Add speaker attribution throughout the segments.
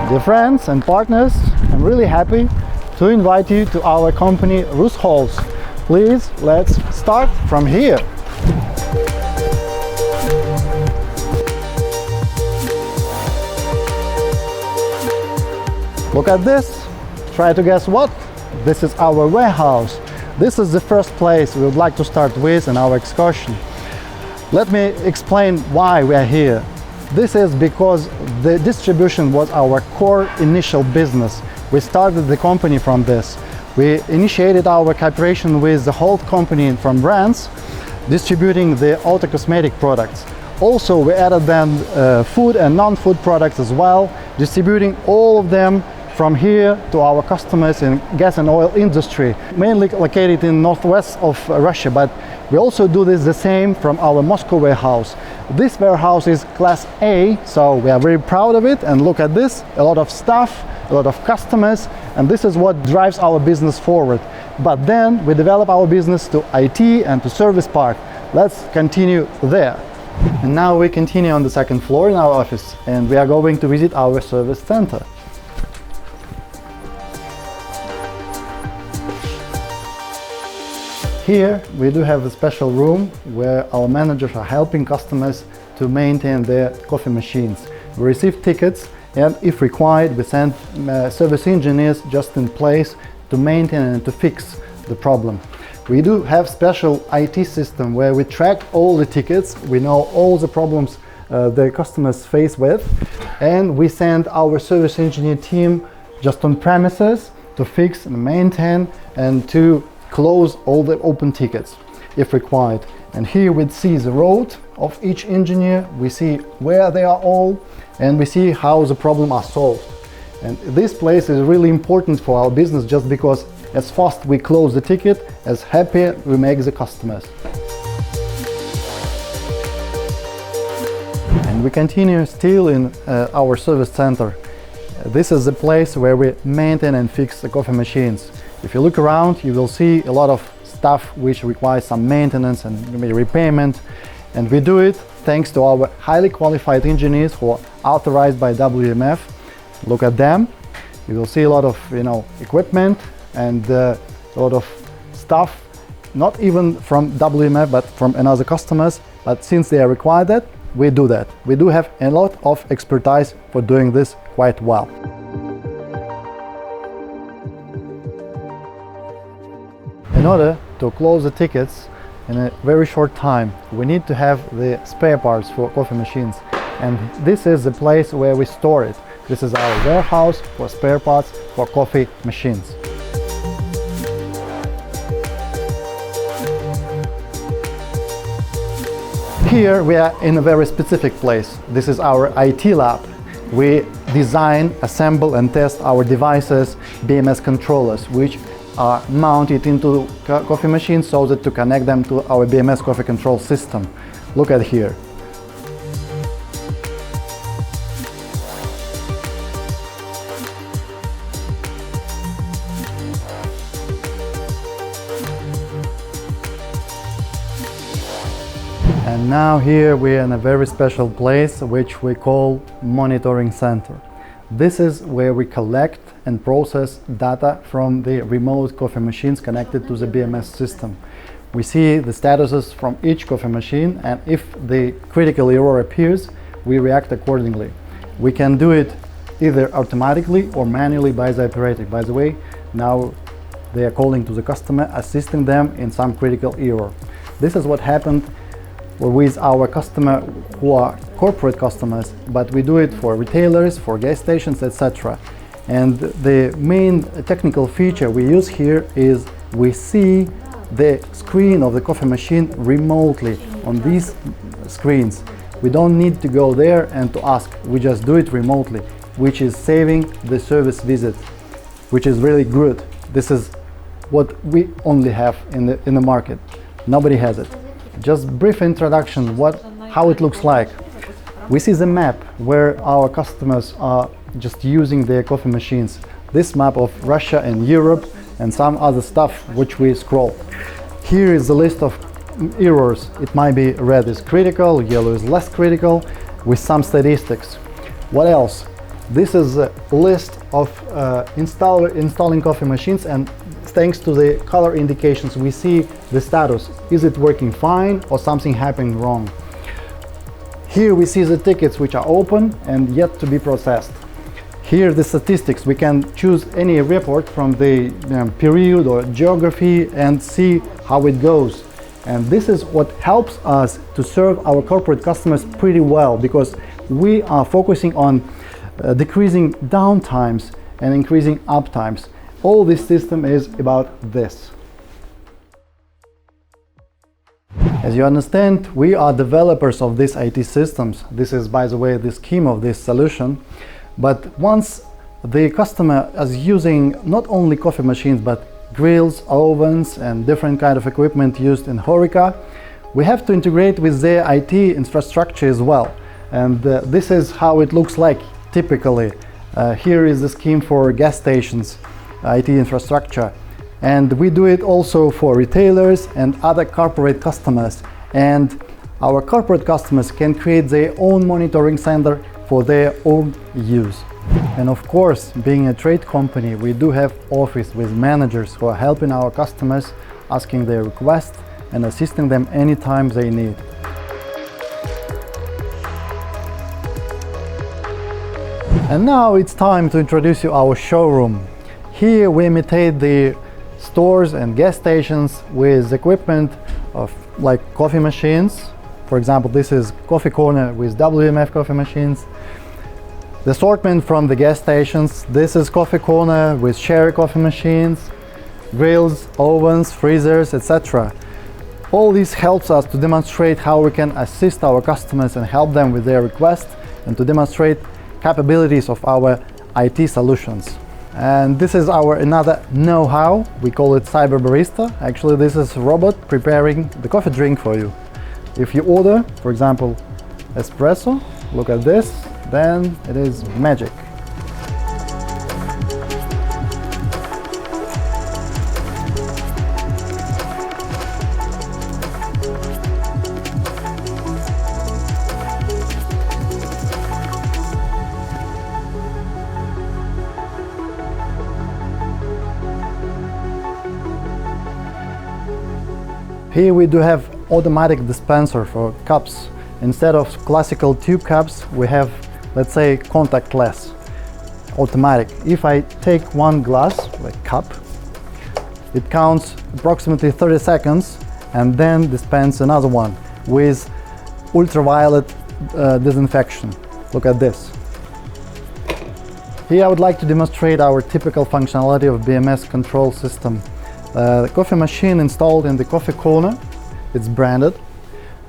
Speaker 1: Dear friends and partners, I'm really happy to invite you to our company RusHOLTS. Please, let's start from here. Look at this. Try to guess what? This is our warehouse. This is the first place we would like to start with in our excursion. Let me explain why we are here. This is because the distribution was our core initial business. We started the company from this. We initiated our cooperation with the whole company from brands, distributing the auto cosmetic products. Also, we added then food and non-food products as well, distributing all of them from here to our customers in gas and oil industry, mainly located in northwest of Russia, but we also do this the same from our Moscow warehouse. This warehouse is class A, so we are very proud of it, and look at this, a lot of staff, a lot of customers, and this is what drives our business forward. But then we develop our business to IT and to service part. Let's continue there. And now we continue on the second floor in our office, and we are going to visit our service center. Here we do have a special room where our managers are helping customers to maintain their coffee machines. We receive tickets, and if required, we send service engineers just in place to maintain and to fix the problem. We do have special IT system where we track all the tickets, we know all the problems the customers face with, and we send our service engineer team just on premises to fix and maintain and to close all the open tickets if required. And here we see the road of each engineer, we see where they are all, and we see how the problem are solved. And this place is really important for our business just because as fast we close the ticket, as happy we make the customers. And we continue still in our service center. This is the place where we maintain and fix the coffee machines. If you look around, you will see a lot of stuff which requires some maintenance and maybe repayment, and we do it thanks to our highly qualified engineers who are authorized by WMF. Look at them. You will see a lot of equipment and a lot of stuff, not even from WMF but from another customers. But since they are required that, we do that. We do have a lot of expertise for doing this quite well. In order to close the tickets in a very short time, we need to have the spare parts for coffee machines, and this is the place where we store it. This is our warehouse for spare parts for coffee machines. Here we are in a very specific place. This is our IT lab. We design, assemble and test our devices, BMS controllers, which are mounted into coffee machines so that to connect them to our BMS coffee control system. Look at here. And now here we are in a very special place which we call monitoring center. This is where we collect and process data from the remote coffee machines connected to the BMS system. We see the statuses from each coffee machine, and if the critical error appears, we react accordingly. We can do it either automatically or manually by the operator. By the way, now they are calling to the customer, assisting them in some critical error. This is what happened with our customer who are corporate customers, but we do it for retailers, for gas stations, etc. And the main technical feature we use here is we see the screen of the coffee machine remotely on these screens. We don't need to go there and to ask, we just do it remotely, which is saving the service visit, which is really good. This is what we only have in the market. Nobody has it. Just brief introduction, how it looks like. We see the map where our customers are just using their coffee machines. This map of Russia and Europe and some other stuff which we scroll. Here is the list of errors. It might be red is critical, yellow is less critical, with some statistics. What else? This is a list of installing coffee machines, and thanks to the color indications we see the status. Is it working fine or something happening wrong? Here we see the tickets which are open and yet to be processed. Here the statistics. We can choose any report from the period or geography and see how it goes. And this is what helps us to serve our corporate customers pretty well, because we are focusing on decreasing downtimes and increasing uptimes. All this system is about this. As you understand, we are developers of these IT systems. This is, by the way, the scheme of this solution. But once the customer is using not only coffee machines, but grills, ovens, and different kind of equipment used in HoReCa, we have to integrate with their IT infrastructure as well. And this is how it looks like typically. Here is the scheme for gas stations, IT infrastructure. And we do it also for retailers and other corporate customers. And our corporate customers can create their own monitoring center for their own use. And of course, being a trade company, we do have office with managers who are helping our customers, asking their requests and assisting them anytime they need. And now it's time to introduce you our showroom. Here we imitate the stores and gas stations with equipment of like coffee machines. For example, this is coffee corner with WMF coffee machines. The assortment from the gas stations. This is coffee corner with Sherry coffee machines, grills, ovens, freezers, etc. All this helps us to demonstrate how we can assist our customers and help them with their requests, and to demonstrate capabilities of our IT solutions. And this is our another know-how. We call it Cyber Barista. Actually, this is a robot preparing the coffee drink for you. If you order, for example, espresso, look at this, then it is magic. Here we do have automatic dispenser for cups. Instead of classical tube cups, we have, let's say, contactless, automatic. If I take one glass, like cup, it counts approximately 30 seconds and then dispense another one with ultraviolet disinfection. Look at this. Here I would like to demonstrate our typical functionality of BMS control system. The coffee machine installed in the coffee corner, it's branded.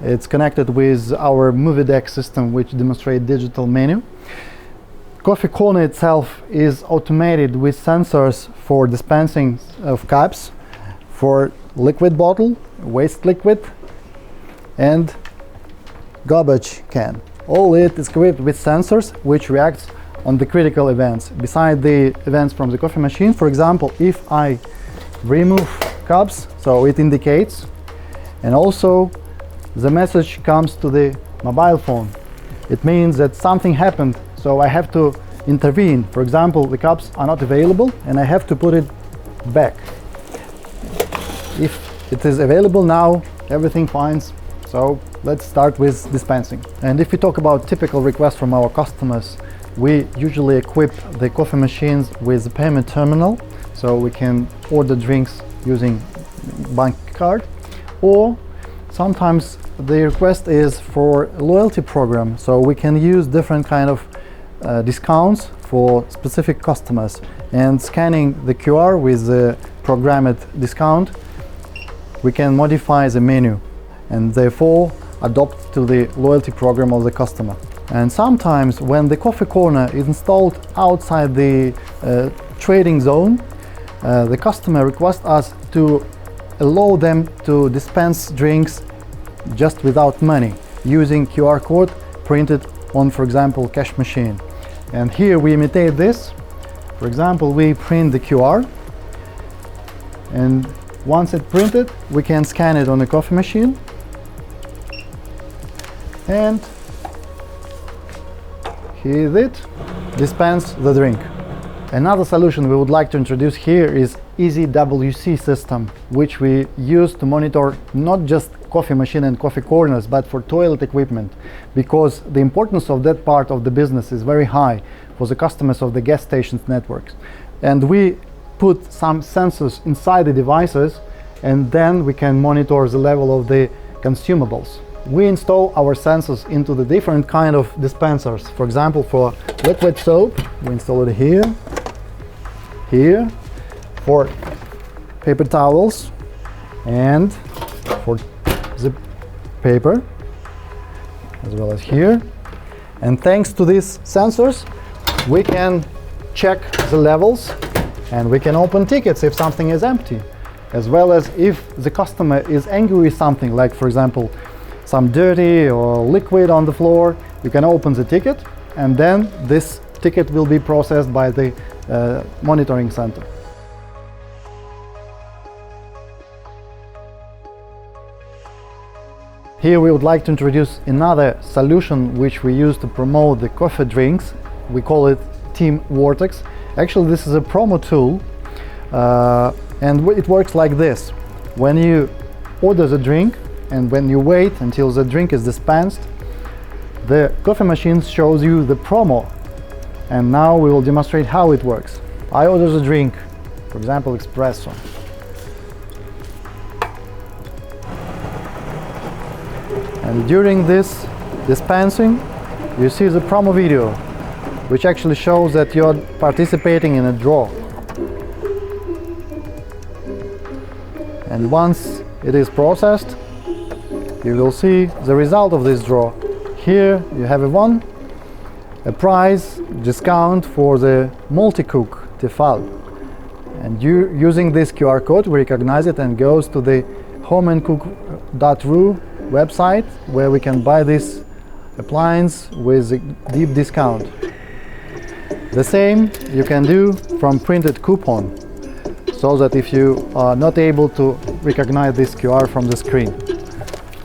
Speaker 1: It's connected with our movie deck system, which demonstrates digital menu. Coffee corner itself is automated with sensors for dispensing of cups, for liquid bottle, waste liquid, and garbage can. All it is equipped with sensors which reacts on the critical events. Beside the events from the coffee machine, for example, if I remove cups, so it indicates, and also the message comes to the mobile phone. It means that something happened, so I have to intervene. For example, the cups are not available and I have to put it back. If it is available now, everything fine. So let's start with dispensing. And if we talk about typical requests from our customers, we usually equip the coffee machines with a payment terminal, so we can order drinks using bank card, or sometimes the request is for a loyalty program, so we can use different kind of discounts for specific customers, and scanning the QR with the programmed discount, we can modify the menu and therefore adopt to the loyalty program of the customer. And sometimes when the coffee corner is installed outside the trading zone, the customer requests us to allow them to dispense drinks just without money, using QR code printed on, for example, cash machine. And here we imitate this. For example, we print the QR, and once it's printed, we can scan it on the coffee machine. And Heat it, dispense the drink. Another solution we would like to introduce here is EasyWC system, which we use to monitor not just coffee machine and coffee corners, but for toilet equipment, because the importance of that part of the business is very high for the customers of the gas stations networks. And we put some sensors inside the devices, and then we can monitor the level of the consumables. We install our sensors into the different kind of dispensers. For example, for liquid soap, we install it here, here, for paper towels, and for the paper, as well as here. And thanks to these sensors, we can check the levels, and we can open tickets if something is empty, as well as if the customer is angry with something, like for example some dirty or liquid on the floor, you can open the ticket, and then this ticket will be processed by the monitoring center. Here we would like to introduce another solution which we use to promote the coffee drinks. We call it Team Vortex. Actually, this is a promo tool, and it works like this. When you order the drink and when you wait until the drink is dispensed, the coffee machine shows you the promo. And now we will demonstrate how it works. I order the drink, for example, espresso. And during this dispensing, you see the promo video, which actually shows that you're participating in a draw. And once it is processed, you will see the result of this draw. Here you have a prize discount for the multi-cook Tefal. And using this QR code, we recognize it and goes to the homeandcook.ru website, where we can buy this appliance with a deep discount. The same you can do from printed coupon, so that if you are not able to recognize this QR from the screen.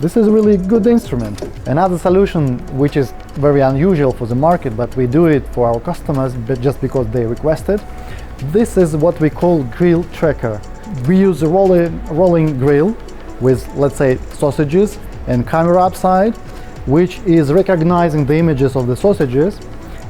Speaker 1: This is a really good instrument. Another solution which is very unusual for the market, but we do it for our customers just because they request it. This is what we call grill tracker. We use a rolling grill with, let's say, sausages and camera upside, which is recognizing the images of the sausages,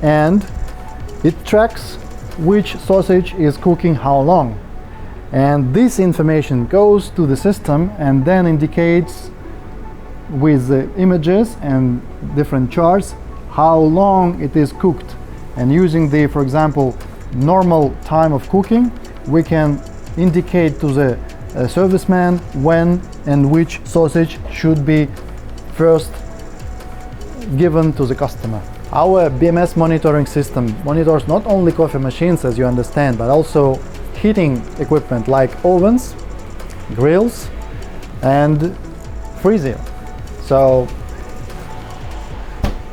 Speaker 1: and it tracks which sausage is cooking how long. And this information goes to the system and then indicates with the images and different charts how long it is cooked. And using the, for example, normal time of cooking, we can indicate to the serviceman when and which sausage should be first given to the customer. Our BMS monitoring system monitors not only coffee machines, as you understand, but also heating equipment like ovens, grills, and freezer. So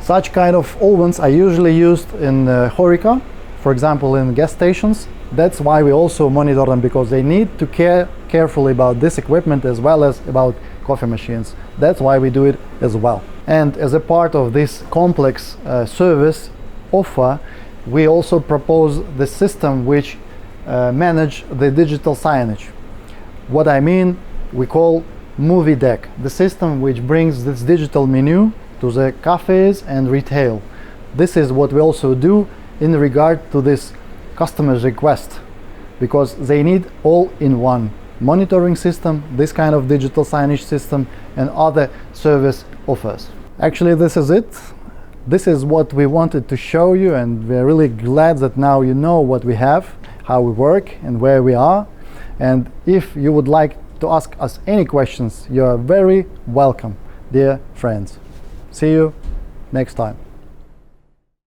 Speaker 1: such kind of ovens are usually used in HoReCa, for example in gas stations. That's why we also monitor them, because they need to care carefully about this equipment as well as about coffee machines. That's why we do it as well. And as a part of this complex service offer, we also propose the system which manage the digital signage. What I mean, we call Movie Deck, the system which brings this digital menu to the cafes and retail. This is what we also do in regard to this customer's request, because they need all-in-one monitoring system, this kind of digital signage system, and other service offers. Actually, this is it. This is what we wanted to show you, and we're really glad that now you know what we have, how we work, and where we are. And if you would like to ask us any questions, you are very welcome, dear friends. See you next time.